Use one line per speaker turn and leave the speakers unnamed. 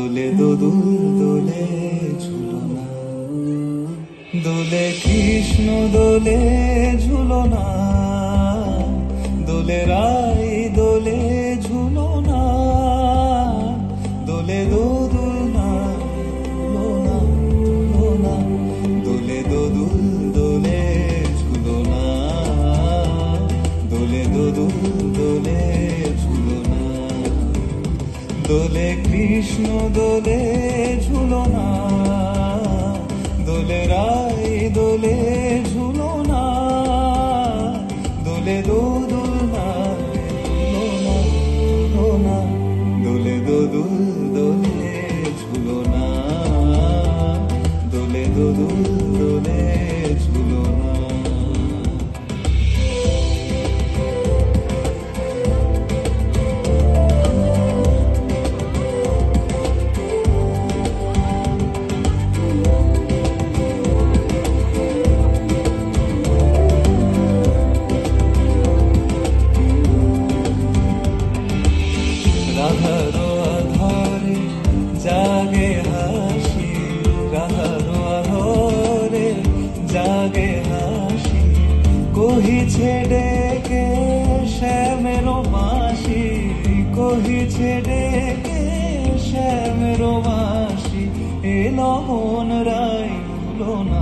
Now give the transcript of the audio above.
দোলে দোদুল দোলে ঝুলনা, দোলে কৃষ্ণ দোলে ঝুলনা, দোলে রাই দোলে ঝুলনা, দোলে দোদুল না ঝুলনা ঝুলনা, দোলে দোদুল দোলে ঝুলনা, দোলে দোদুল দোলে ঝুলনা, দোলে কৃষ্ণ দোলে ঝুলনা, দোলে রাই দোলে ঝুলনা, দোলে দোদুল না ঝুলনা ঝুলনা, দোলে দোদুল দোলে ঝুলনা, দোলে দোদুল দোলে ঝুলনা। রাধারো আধারে জাগে হাসি, রাধারো আধারে জাগে হাসি, কহিছে ডেকে শ্যামেরো মাসি, কহিছে ডেকে শ্যামেরো মাসি, এ লহন রাই ভুলো না,